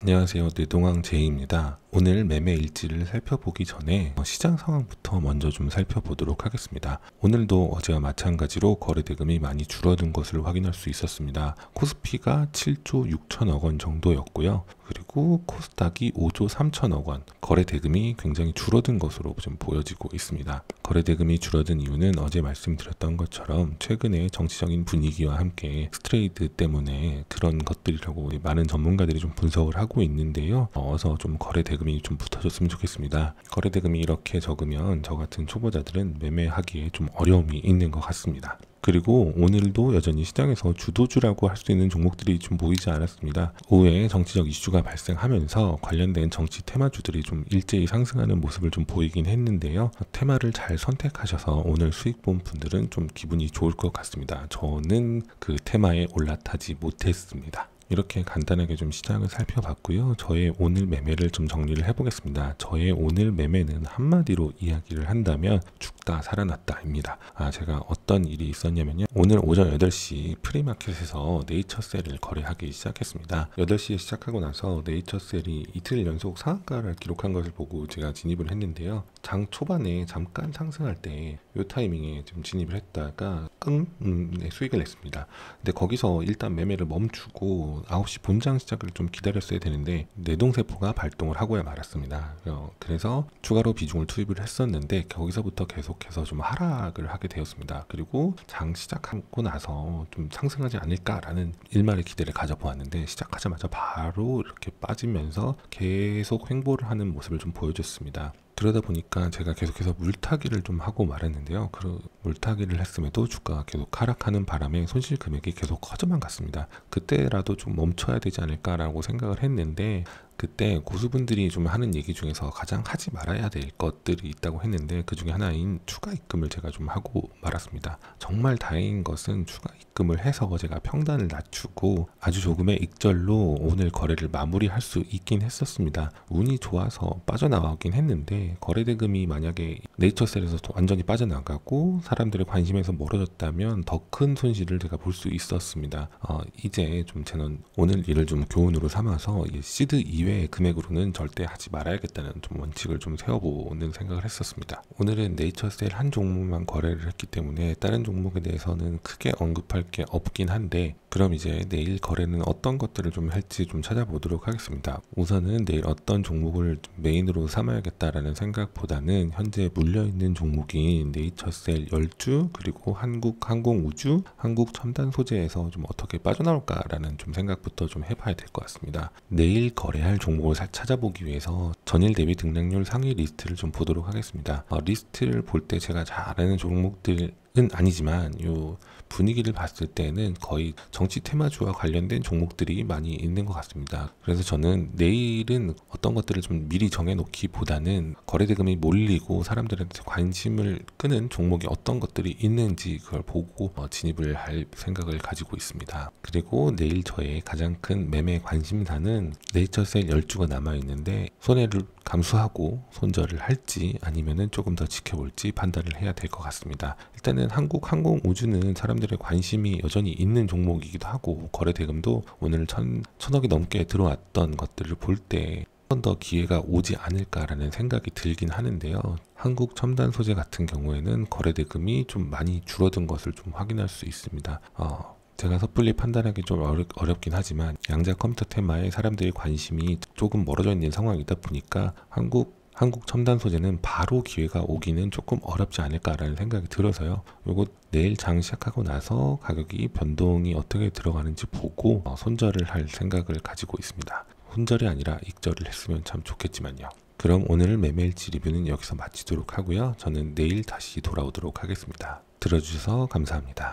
안녕하세요. 뇌동왕 제이입니다. 오늘 매매 일지를 살펴보기 전에 시장 상황부터 먼저 좀 살펴보도록 하겠습니다. 오늘도 어제와 마찬가지로 거래 대금이 많이 줄어든 것을 확인할 수 있었습니다. 코스피가 7조 6천억 원 정도였고요. 그리고 코스닥이 5조 3천억 원, 거래 대금이 굉장히 줄어든 것으로 좀 보여지고 있습니다. 거래 대금이 줄어든 이유는 어제 말씀드렸던 것처럼 최근에 정치적인 분위기와 함께 스트레이트 때문에 그런 것들이라고 많은 전문가들이 좀 분석을 하고 있는데요. 어서 좀 거래 대금이 좀 붙어줬으면 좋겠습니다. 거래 대금이 이렇게 적으면 저 같은 초보자들은 매매하기에 좀 어려움이 있는 것 같습니다. 그리고 오늘도 여전히 시장에서 주도주라고 할 수 있는 종목들이 좀 보이지 않았습니다. 오후에 정치적 이슈가 발생하면서 관련된 정치 테마주들이 좀 일제히 상승하는 모습을 좀 보이긴 했는데요. 테마를 잘 선택하셔서 오늘 수익 본 분들은 좀 기분이 좋을 것 같습니다. 저는 그 테마에 올라타지 못했습니다. 이렇게 간단하게 좀 시장을 살펴봤고요. 저의 오늘 매매를 좀 정리를 해보겠습니다. 저의 오늘 매매는 한마디로 이야기를 한다면 죽다 살아났다입니다. 제가 어떤 일이 있었냐면요. 오늘 오전 8시 프리마켓에서 네이처셀을 거래하기 시작했습니다. 8시에 시작하고 나서 네이처셀이 이틀 연속 상한가를 기록한 것을 보고 제가 진입을 했는데요. 장 초반에 잠깐 상승할 때 이 타이밍에 좀 진입을 했다가 수익을 냈습니다. 근데 거기서 일단 매매를 멈추고 9시 본장 시작을 좀 기다렸어야 되는데 뇌동세포가 발동을 하고야 말았습니다. 그래서 추가로 비중을 투입을 했었는데 거기서부터 계속해서 좀 하락을 하게 되었습니다. 그리고 장 시작하고 나서 좀 상승하지 않을까라는 일말의 기대를 가져보았는데 시작하자마자 바로 이렇게 빠지면서 계속 횡보를 하는 모습을 좀 보여줬습니다. 그러다 보니까 제가 계속해서 물타기를 좀 하고 말았는데요. 그 물타기를 했음에도 주가가 계속 하락하는 바람에 손실 금액이 계속 커져만 갔습니다. 그때라도 좀 멈춰야 되지 않을까라고 생각을 했는데 그때 고수분들이 좀 하는 얘기 중에서 가장 하지 말아야 될 것들이 있다고 했는데 그 중에 하나인 추가 입금을 제가 좀 하고 말았습니다. 정말 다행인 것은 추가 입금을 해서 제가 평단을 낮추고 아주 조금의 익절로 오늘 거래를 마무리할 수 있긴 했었습니다. 운이 좋아서 빠져나가긴 했는데 거래 대금이 만약에 네이처셀에서 완전히 빠져나가고 사람들의 관심에서 멀어졌다면 더 큰 손실을 제가 볼 수 있었습니다. 이제 좀 저는 오늘 일을 좀 교훈으로 삼아서 시드 이외의 금액으로는 절대 하지 말아야겠다는 좀 원칙을 좀 세워보는 생각을 했었습니다. 오늘은 네이처셀 한 종목만 거래를 했기 때문에 다른 종목에 대해서는 크게 언급할 게 없긴 한데 그럼 이제 내일 거래는 어떤 것들을 좀 할지 좀 찾아보도록 하겠습니다. 우선은 내일 어떤 종목을 메인으로 삼아야겠다라는 생각보다는 현재 물려있는 종목인 네이처셀 10주 그리고 한국항공우주, 한국첨단소재에서 좀 어떻게 빠져나올까라는 좀 생각부터 좀 해봐야 될 것 같습니다. 내일 거래할 종목을 찾아보기 위해서 전일 대비 등락률 상위 리스트를 좀 보도록 하겠습니다. 리스트를 볼 때 제가 잘 아는 종목들은 아니지만 요 분위기를 봤을 때는 거의 정치 테마주와 관련된 종목들이 많이 있는 것 같습니다. 그래서 저는 내일은 어떤 것들을 좀 미리 정해놓기보다는 거래대금이 몰리고 사람들한테 관심을 끄는 종목이 어떤 것들이 있는지 그걸 보고 진입을 할 생각을 가지고 있습니다. 그리고 내일 저의 가장 큰 매매 관심사는 네이처셀 10주가 남아있는데 손해를 감수하고 손절을 할지 아니면은 조금 더 지켜볼지 판단을 해야 될 것 같습니다. 일단은 한국항공우주는 사람들의 관심이 여전히 있는 종목이기도 하고 거래 대금도 오늘 천억이 넘게 들어왔던 것들을 볼 때 한 번 더 기회가 오지 않을까라는 생각이 들긴 하는데요. 한국 첨단 소재 같은 경우에는 거래 대금이 좀 많이 줄어든 것을 좀 확인할 수 있습니다. 제가 섣불리 판단하기 좀 어렵긴 하지만 양자 컴퓨터 테마에 사람들의 관심이 조금 멀어져 있는 상황이다 보니까 한국 첨단 소재는 바로 기회가 오기는 조금 어렵지 않을까라는 생각이 들어서요. 요거 내일 장 시작하고 나서 가격이 변동이 어떻게 들어가는지 보고 손절을 할 생각을 가지고 있습니다. 손절이 아니라 익절을 했으면 참 좋겠지만요. 그럼 오늘 매매일지 리뷰는 여기서 마치도록 하고요. 저는 내일 다시 돌아오도록 하겠습니다. 들어주셔서 감사합니다.